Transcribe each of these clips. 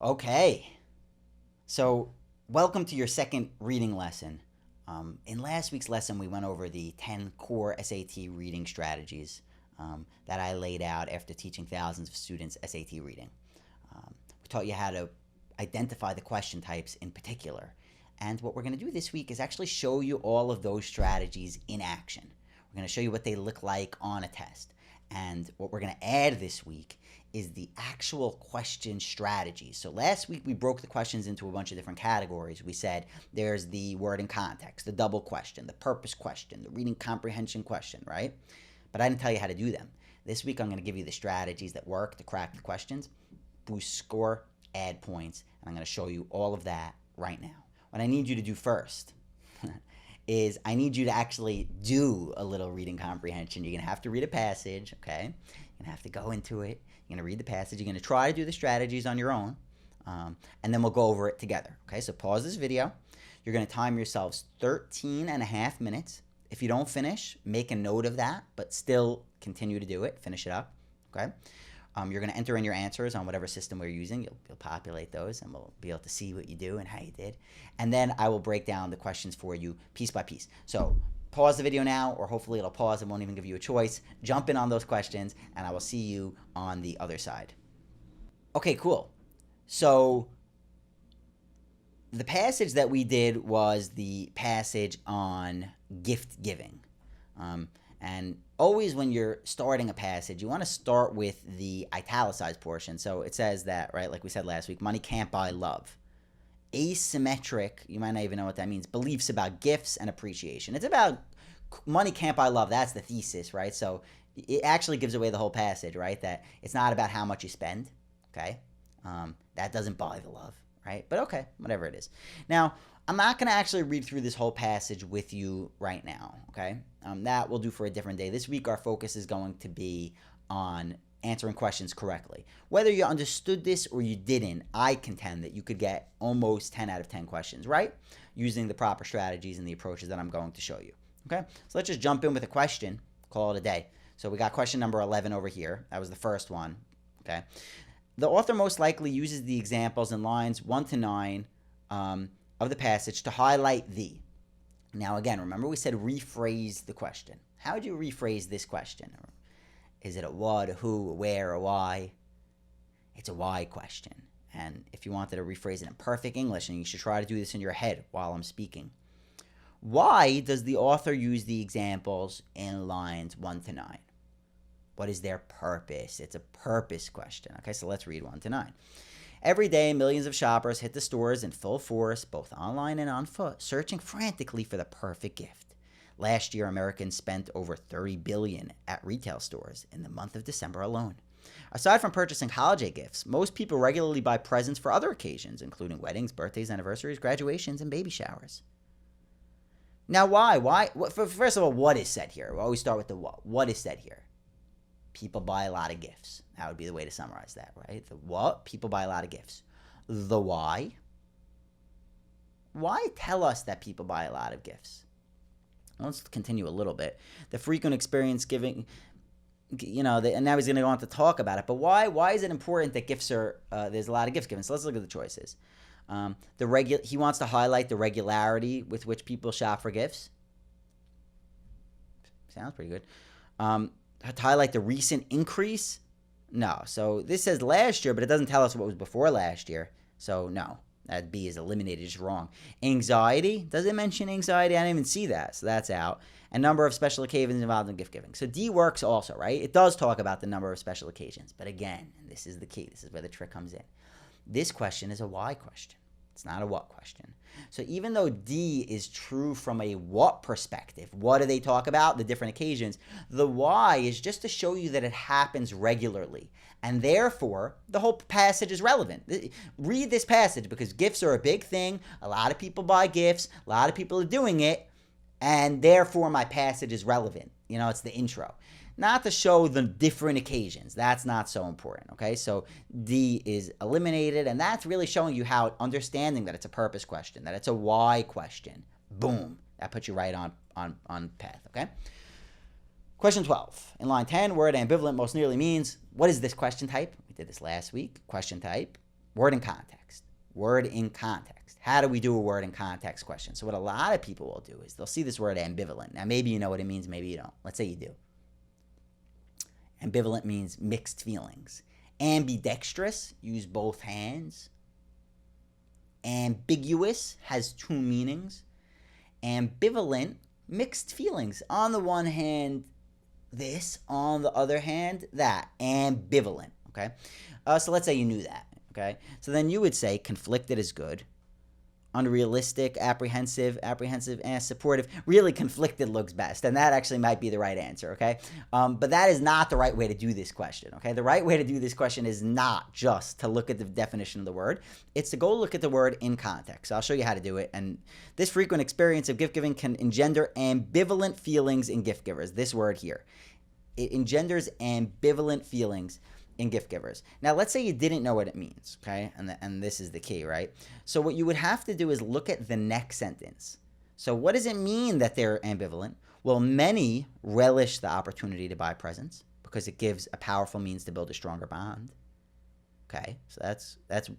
Okay, so welcome to your second reading lesson. In last week's lesson, we went over the 10 core SAT reading strategies that I laid out after teaching thousands of students SAT reading. We taught you how to identify the question types in particular. And what we're going to do this week is actually show you all of those strategies in action. We're going to show you what they look like on a test. And what we're going to add this week is the actual question strategies. So last week we broke the questions into a bunch of different categories. We said there's the word and context, the double question, the purpose question, the reading comprehension question, right? But I didn't tell you how to do them. This week I'm going to give you the strategies that work to crack the questions, boost score, add points, and I'm going to show you all of that right now. What I need you to do first is I need you to actually do a little reading comprehension. You're going to have to read a passage, okay? You're going to have to go into it. You're going to read the passage. You're going to try to do the strategies on your own, and then we'll go over it together, okay? So pause this video. You're going to time yourselves 13 and a half minutes. If you don't finish, make a note of that, but still continue to do it. Finish it up, okay? You're going to enter in your answers on whatever system we're using. You'll populate those, and we'll be able to see what you do and how you did. And then I will break down the questions for you piece by piece. So pause the video now, or hopefully it'll pause and won't even give you a choice. Jump in on those questions, and I will see you on the other side. Okay, cool. So the passage that we did was the passage on gift giving. And always when you're starting a passage, you want to start with the italicized portion. So it says that, right, like we said last week, money can't buy love. Asymmetric, you might not even know what that means, beliefs about gifts and appreciation. It's about money can't buy love. That's the thesis, right? So it actually gives away the whole passage, right? That it's not about how much you spend, okay? That doesn't buy the love, right? But okay, whatever it is. Now, I'm not going to actually read through this whole passage with you right now, okay? That we'll do for a different day. This week, our focus is going to be on answering questions correctly. Whether you understood this or you didn't, I contend that you could get almost 10 out of 10 questions right using the proper strategies and the approaches that I'm going to show you, okay? So let's just jump in with a question, call it a day. So we got question number 11 over here. That was the first one, okay? The author most likely uses the examples in lines 1 to 9 of the passage to highlight the. Now again, remember we said rephrase the question. How would you rephrase this question? Is it a what, a who, a where, a why? It's a why question. And if you wanted to rephrase it in perfect English, and you should try to do this in your head while I'm speaking, why does the author use the examples in lines 1 to 9? What is their purpose? It's a purpose question. Okay, so let's read 1 to 9. Every day, millions of shoppers hit the stores in full force, both online and on foot, searching frantically for the perfect gift. Last year, Americans spent over $30 billion at retail stores in the month of December alone. Aside from purchasing holiday gifts, most people regularly buy presents for other occasions, including weddings, birthdays, anniversaries, graduations, and baby showers. Now, why? First of all, what is said here? We always start with the what. What is said here? People buy a lot of gifts. That would be the way to summarize that, right? The what? People buy a lot of gifts. The why? Why tell us that people buy a lot of gifts? Let's continue a little bit. The frequent experience giving, and now he's going to go on to talk about it. But why is it important that gifts are, there's a lot of gifts given? So let's look at the choices. He wants to highlight the regularity with which people shop for gifts. Sounds pretty good. To highlight the recent increase? No. So this says last year, but it doesn't tell us what was before last year. So no, that B is eliminated, just wrong. Anxiety? Does it mention anxiety? I didn't even see that, so that's out. And number of special occasions involved in gift giving. So D works also, right? It does talk about the number of special occasions. But again, and this is the key. This is where the trick comes in. This question is a why question. It's not a what question. So even though D is true from a what perspective, what do they talk about? The different occasions. The why is just to show you that it happens regularly. And therefore, the whole passage is relevant. Read this passage because gifts are a big thing. A lot of people buy gifts. A lot of people are doing it. And therefore, my passage is relevant. It's the intro. Not to show the different occasions. That's not so important, okay? So D is eliminated, and that's really showing you how understanding that it's a purpose question, that it's a why question. Boom. That puts you right on path, okay? Question 12. In line 10, word ambivalent most nearly means, what is this question type? We did this last week. Question type. Word in context. Word in context. How do we do a word in context question? So what a lot of people will do is they'll see this word ambivalent. Now, maybe you know what it means, maybe you don't. Let's say you do. Ambivalent means mixed feelings. Ambidextrous, use both hands. Ambiguous has two meanings. Ambivalent, mixed feelings. On the one hand, this. On the other hand, that. Ambivalent, okay? So let's say you knew that, okay? So then you would say conflicted is good. Unrealistic, apprehensive, and supportive. Really, conflicted looks best, and that actually might be the right answer, okay? But that is not the right way to do this question, okay? The right way to do this question is not just to look at the definition of the word. It's to go look at the word in context. So I'll show you how to do it. And this frequent experience of gift giving can engender ambivalent feelings in gift givers. This word here. It engenders ambivalent feelings in gift givers. Now, let's say you didn't know what it means, okay? And this is the key, right? So what you would have to do is look at the next sentence. So what does it mean that they're ambivalent? Well, many relish the opportunity to buy presents because it gives a powerful means to build a stronger bond. Okay, so that's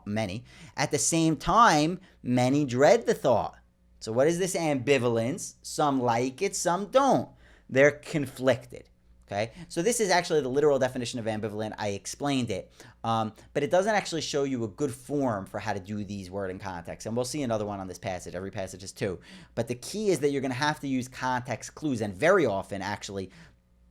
many. At the same time, many dread the thought. So what is this ambivalence? Some like it, some don't. They're conflicted. Okay, so this is actually the literal definition of ambivalent. I explained it, but it doesn't actually show you a good form for how to do these word in context. And we'll see another one on this passage. Every passage is two. But the key is that you're going to have to use context clues, and very often, actually,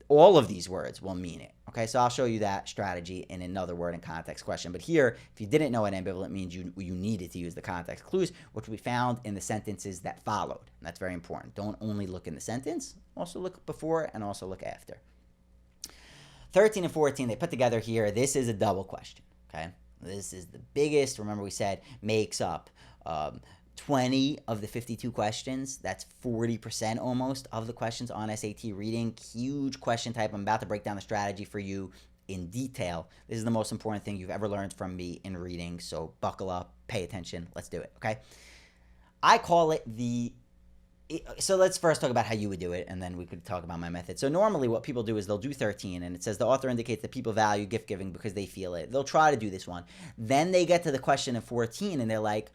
all of these words will mean it. Okay, so I'll show you that strategy in another word in context question. But here, if you didn't know what ambivalent means, you needed to use the context clues, which we found in the sentences that followed. And that's very important. Don't only look in the sentence, also look before and also look after. 13 and 14, they put together here. This is a double question, okay? This is the biggest, remember we said, makes up 20 of the 52 questions. That's 40% almost of the questions on SAT reading. Huge question type. I'm about to break down the strategy for you in detail. This is the most important thing you've ever learned from me in reading, so buckle up, pay attention. Let's do it, okay? I call it so let's first talk about how you would do it, and then we could talk about my method. So normally what people do is they'll do 13, and it says the author indicates that people value gift giving because they feel it. They'll try to do this one. Then they get to the question in 14, and they're like,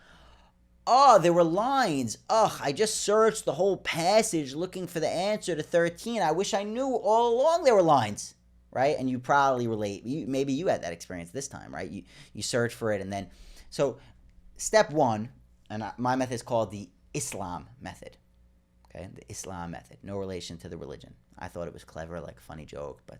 oh, there were lines. Ugh, I just searched the whole passage looking for the answer to 13. I wish I knew all along there were lines, right? And you probably relate. Maybe you had that experience this time, right? You search for it, and then... So step one, and my method is called the Islam method. Okay, the Islam method, no relation to the religion. I thought it was clever, like a funny joke, but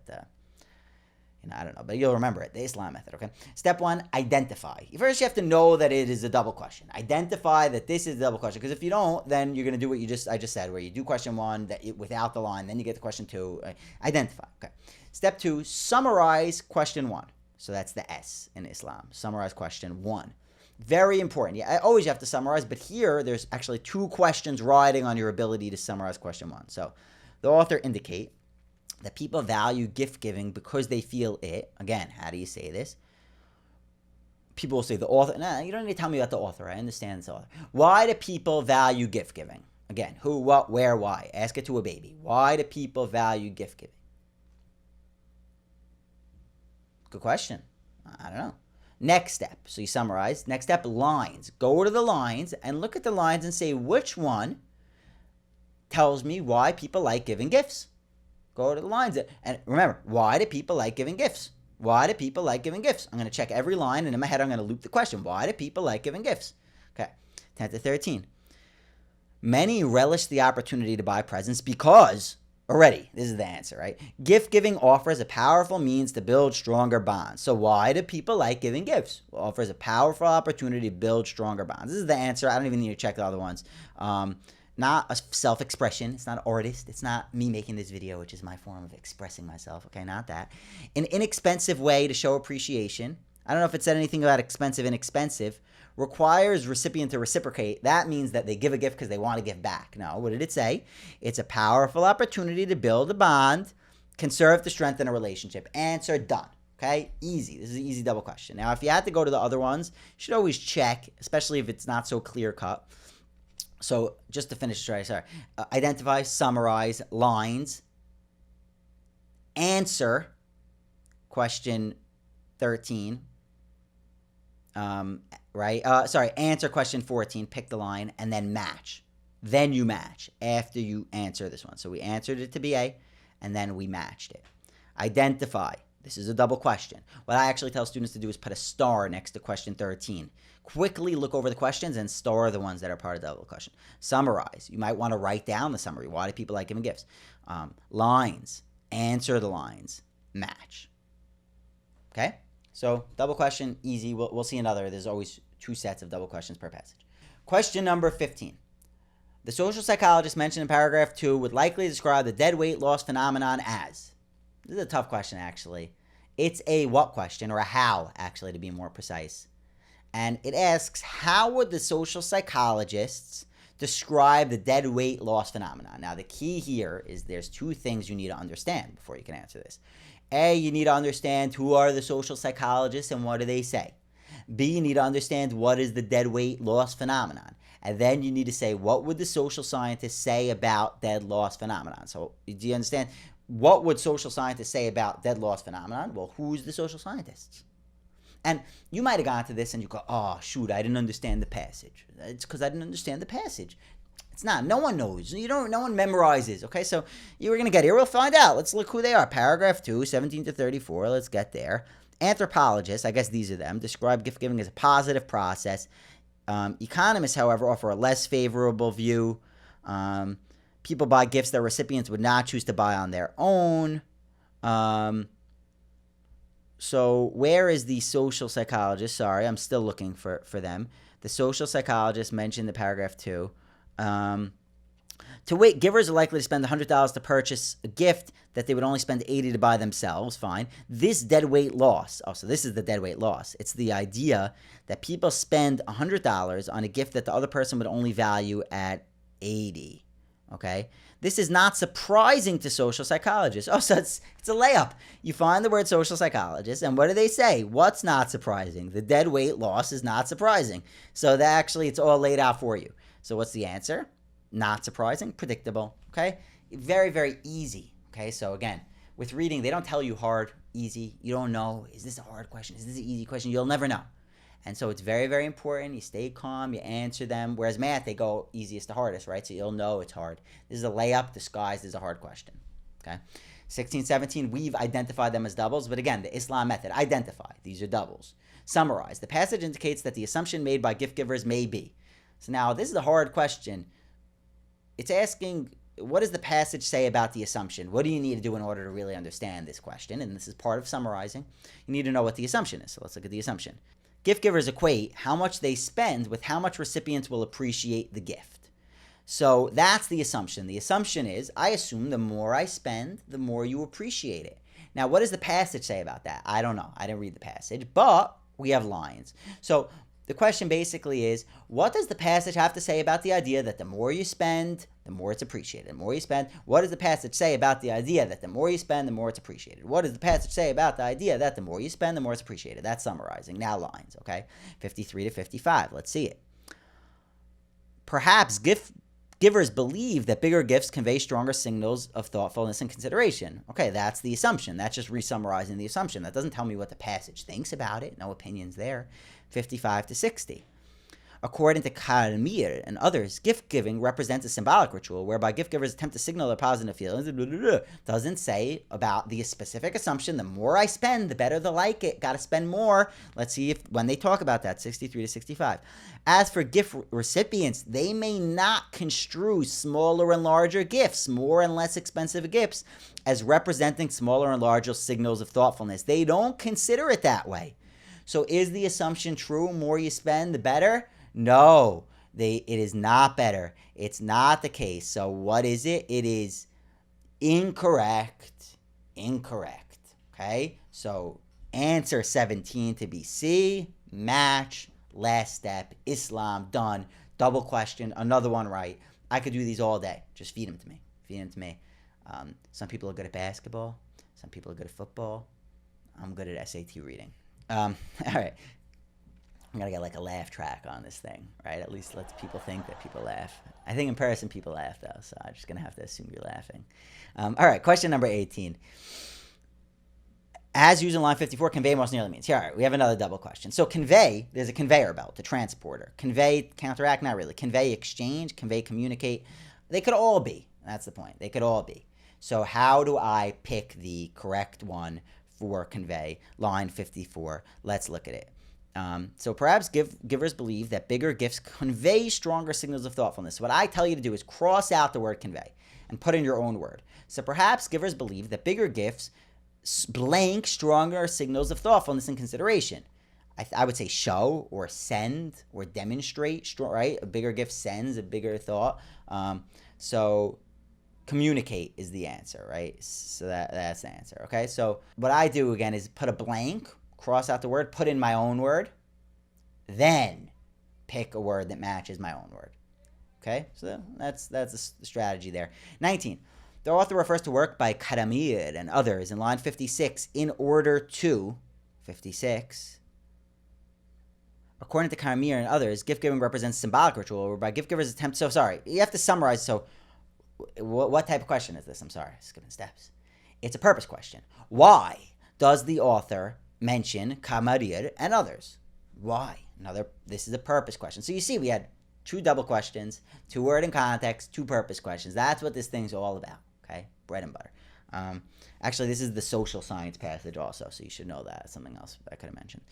I don't know. But you'll remember it, the Islam method. Okay. Step one: identify. First, you have to know that it is a double question. Identify that this is a double question, because if you don't, then you're going to do what I just said, where you do question one without the line, then you get to question two. Identify. Okay. Step two: summarize question one. So that's the S in Islam. Summarize question one. Very important. Yeah, always you have to summarize, but here there's actually two questions riding on your ability to summarize question one. So the author indicate that people value gift giving because they feel it. Again, how do you say this? People will say the author. Nah, you don't need to tell me about the author. I understand the author. Why do people value gift giving? Again, who, what, where, why? Ask it to a baby. Why do people value gift giving? Good question. I don't know. Next step, so you summarize. Next step, lines. Go to the lines and look at the lines and say which one tells me why people like giving gifts. Go to the lines. And remember, why do people like giving gifts? Why do people like giving gifts? I'm going to check every line, and in my head, I'm going to loop the question. Why do people like giving gifts? Okay, 10 to 13. Many relish the opportunity to buy presents because... Already, this is the answer, right? Gift giving offers a powerful means to build stronger bonds. So why do people like giving gifts? Well, offers a powerful opportunity to build stronger bonds. This is the answer. I don't even need to check the other ones. Not a self-expression. It's not an artist. It's not me making this video, which is my form of expressing myself. Okay, not that. An inexpensive way to show appreciation. I don't know if it said anything about expensive, inexpensive. Requires recipient to reciprocate. That means that they give a gift because they want to give back. No, what did it say? It's a powerful opportunity to build a bond, can serve to strengthen a relationship. Answer, done. Okay, easy. This is an easy double question. Now, if you had to go to the other ones, you should always check, especially if it's not so clear cut. So just to finish, sorry. Identify, summarize, lines, answer question 13. right? Sorry, answer question 14, pick the line, and then match. Then you match after you answer this one. So we answered it to be A, and then we matched it. Identify. This is a double question. What I actually tell students to do is put a star next to question 13. Quickly look over the questions and star the ones that are part of the double question. Summarize. You might want to write down the summary. Why do people like giving gifts? Lines. Answer the lines. Match. Okay? So double question, easy. We'll see another. There's always 2 sets of double questions per passage. Question number 15. The social psychologist mentioned in paragraph 2 would likely describe the dead weight loss phenomenon as. This is a tough question, actually. It's a what question, or a how, actually, to be more precise. And it asks, how would the social psychologists describe the dead weight loss phenomenon? Now, the key here is there's 2 things you need to understand before you can answer this. A, you need to understand who are the social psychologists and what do they say. B, you need to understand what is the dead weight loss phenomenon. And then you need to say, what would the social scientists say about dead loss phenomenon? So, do you understand? What would social scientists say about dead loss phenomenon? Well, who's the social scientists? And you might have gone to this and you go, oh, shoot, I didn't understand the passage. It's because I didn't understand the passage. It's not. No one knows. No one memorizes. Okay, so you were going to get here. We'll find out. Let's look who they are. Paragraph 2, 17 to 34. Let's get there. Anthropologists, I guess these are them, describe gift giving as a positive process. Economists, however, offer a less favorable view. People buy gifts that recipients would not choose to buy on their own. So where is the social psychologist? Sorry, I'm still looking for them. The social psychologist mentioned in paragraph 2. To wit, givers are likely to spend $100 to purchase a gift that they would only spend $80 to buy themselves. Fine. This dead weight loss. Oh, so this is the dead weight loss. It's the idea that people spend $100 on a gift that the other person would only value at $80. Okay? This is not surprising to social psychologists. Oh, so it's a layup. You find the word social psychologist, and what do they say? What's not surprising? The dead weight loss is not surprising. So that actually, it's all laid out for you. So what's the answer? Not surprising, predictable. Okay? Very, very easy. Okay? So again, with reading, they don't tell you hard, easy. You don't know, is this a hard question? Is this an easy question? You'll never know. And so it's very, very important. You stay calm, you answer them. Whereas math, they go easiest to hardest, right? So you'll know it's hard. This is a layup disguised as a hard question. Okay? 16, 17, we've identified them as doubles. But again, the Islam method, identify. These are doubles. Summarize. The passage indicates that the assumption made by gift givers may be. So now, this is a hard question. It's asking, what does the passage say about the assumption? What do you need to do in order to really understand this question? And this is part of summarizing. You need to know what the assumption is. So let's look at the assumption. Gift givers equate how much they spend with how much recipients will appreciate the gift. So that's the assumption. The assumption is, I assume the more I spend, the more you appreciate it. Now, what does the passage say about that? I don't know. I didn't read the passage, but we have lines. So the question basically is, what does the passage have to say about the idea that the more you spend, the more it's appreciated? The more you spend, what does the passage say about the idea that the more you spend, the more it's appreciated? What does the passage say about the idea that the more you spend, the more it's appreciated? That's summarizing. Now lines, okay? 53 to 55. Let's see it. Perhaps givers believe that bigger gifts convey stronger signals of thoughtfulness and consideration. Okay, that's the assumption. That's just re-summarizing the assumption. That doesn't tell me what the passage thinks about it. No opinions there. 55 to 60. According to Karamir and others, gift-giving represents a symbolic ritual whereby gift-givers attempt to signal their positive feelings. Doesn't say about the specific assumption, the more I spend, the better they'll like it. Got to spend more. Let's see if when they talk about that, 63 to 65. As for gift recipients, they may not construe smaller and larger gifts, more and less expensive gifts, as representing smaller and larger signals of thoughtfulness. They don't consider it that way. So is the assumption true? More you spend, the better? No, it is not better. It's not the case. So what is it? It is incorrect. Incorrect. Okay? So answer 17 to be C. Match. Last step. Islam. Done. Double question. Another one right. I could do these all day. Just feed them to me. Feed them to me. Some people are good at basketball. Some people are good at football. I'm good at SAT reading. All right. I'm going to get like a laugh track on this thing, right? At least lets people think that people laugh. I think in person people laugh, though, so I'm just going to have to assume you're laughing. All right, question number 18. As used in line 54, convey most nearly means. Here, all right, we have another double question. So convey, there's a conveyor belt, a transporter. Convey, counteract, not really. Convey, exchange, convey, communicate. They could all be. That's the point. They could all be. So how do I pick the correct one for convey? Line 54. Let's look at it. So perhaps givers believe that bigger gifts convey stronger signals of thoughtfulness. What I tell you to do is cross out the word convey and put in your own word. So perhaps givers believe that bigger gifts blank stronger signals of thoughtfulness and consideration. I would say show or send or demonstrate, right? A bigger gift sends a bigger thought. So communicate is the answer, right? So that's the answer, okay? So what I do, again, is put a blank, cross out the word, put in my own word, then pick a word that matches my own word, okay? So that's the strategy there. 19. The author refers to work by Karamir and others in line 56 in order to 56. According to Karamir and others, gift giving represents symbolic ritual whereby gift givers attempt. So sorry, you have to summarize. So what type of question is this? I'm sorry, skipping steps. It's a purpose question. Why does the author mention Karamir and others? Why? This is a purpose question. So you see, we had 2 double questions, 2 word and context, 2 purpose questions. That's what this thing's all about. Okay, bread and butter. Actually, this is the social science passage also, so you should know that. Something else I could have mentioned.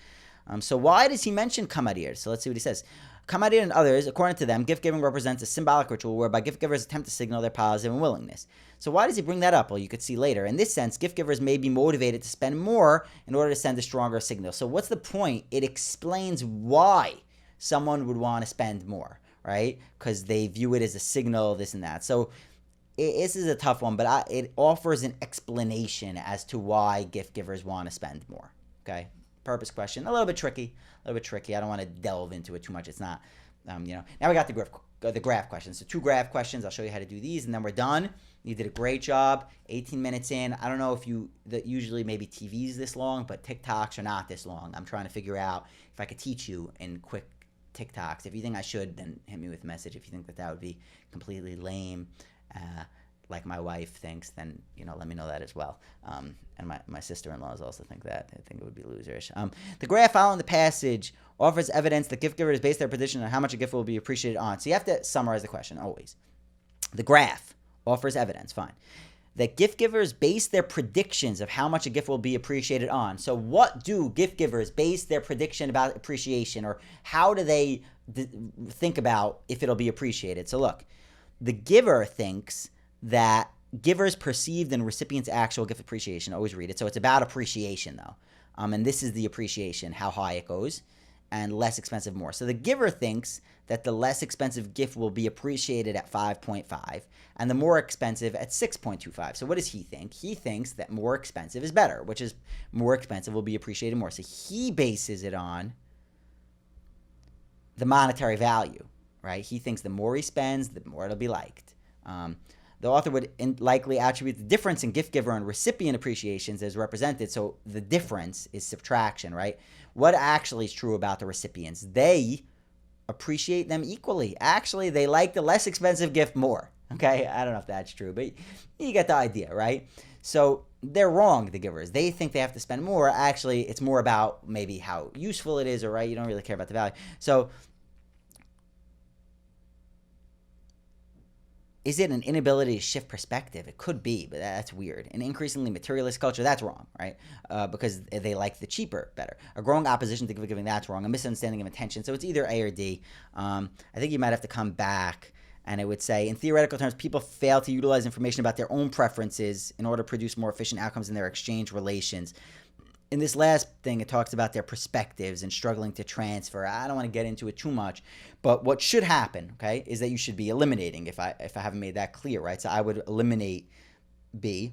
So why does he mention Kamarir? So let's see what he says. Kamarir and others, according to them, gift giving represents a symbolic ritual whereby gift givers attempt to signal their positive and willingness. So why does he bring that up? Well, you could see later. In this sense, gift givers may be motivated to spend more in order to send a stronger signal. So what's the point? It explains why someone would want to spend more, right? Because they view it as a signal, this and that. So this is a tough one, but it offers an explanation as to why gift givers want to spend more. Okay, purpose question, a little bit tricky. I don't want to delve into it too much. It's not, Now we got the graph questions. So 2 graph questions. I'll show you how to do these, and then we're done. You did a great job. 18 minutes in. I don't know if usually maybe TV's this long, but TikToks are not this long. I'm trying to figure out if I could teach you in quick TikToks. If you think I should, then hit me with a message. If you think that would be completely lame, like my wife thinks, then let me know that as well. And my sister-in-laws also think that. I think it would be loserish. The graph following the passage offers evidence that gift givers base their position on how much a gift will be appreciated on. So you have to summarize the question always. The graph offers evidence, fine, that gift givers base their predictions of how much a gift will be appreciated on. So what do gift givers base their prediction about appreciation, or how do they think about if it'll be appreciated? So look, the giver thinks that givers' perceived and recipients' actual gift appreciation. Always read it. So it's about appreciation, though. And this is the appreciation, how high it goes, and less expensive more. So the giver thinks that the less expensive gift will be appreciated at 5.5 and the more expensive at 6.25. So what does he think? He thinks that more expensive is better, which is more expensive will be appreciated more. So he bases it on the monetary value, right? He thinks the more he spends, the more it'll be liked. The author would likely attribute the difference in gift giver and recipient appreciations as represented. So the difference is subtraction, right? What actually is true about the recipients? They appreciate them equally. Actually, they like the less expensive gift more. Okay, I don't know if that's true, but you get the idea, right? So they're wrong, the givers. They think they have to spend more. Actually, it's more about maybe how useful it is, or right, you don't really care about the value. So is it an inability to shift perspective? It could be, but that's weird. An increasingly materialist culture, that's wrong, right? Because they like the cheaper better. A growing opposition to gift giving, that's wrong. A misunderstanding of intention. So it's either A or D. I think you might have to come back, and it would say, in theoretical terms, people fail to utilize information about their own preferences in order to produce more efficient outcomes in their exchange relations. In this last thing, it talks about their perspectives and struggling to transfer. I don't want to get into it too much, but what should happen, okay, is that you should be eliminating, if I haven't made that clear, right? So I would eliminate B,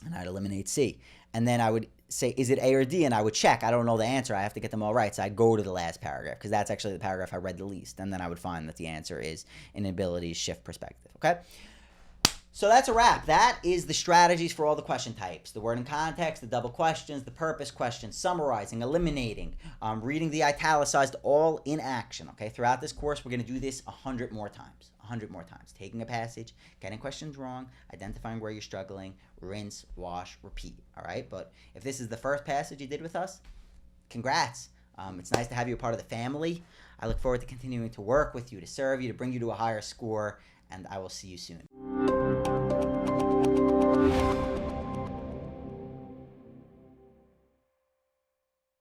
and I'd eliminate C. And then I would say, is it A or D? And I would check. I don't know the answer. I have to get them all right. So I'd go to the last paragraph, because that's actually the paragraph I read the least. And then I would find that the answer is inability to shift perspective, okay? So that's a wrap. That is the strategies for all the question types. The word in context, the double questions, the purpose questions, summarizing, eliminating, reading the italicized, all in action. Okay, throughout this course, we're going to do this 100 more times. 100 more times. Taking a passage, getting questions wrong, identifying where you're struggling, rinse, wash, repeat. All right, but if this is the first passage you did with us, congrats. It's nice to have you a part of the family. I look forward to continuing to work with you, to serve you, to bring you to a higher score, and I will see you soon.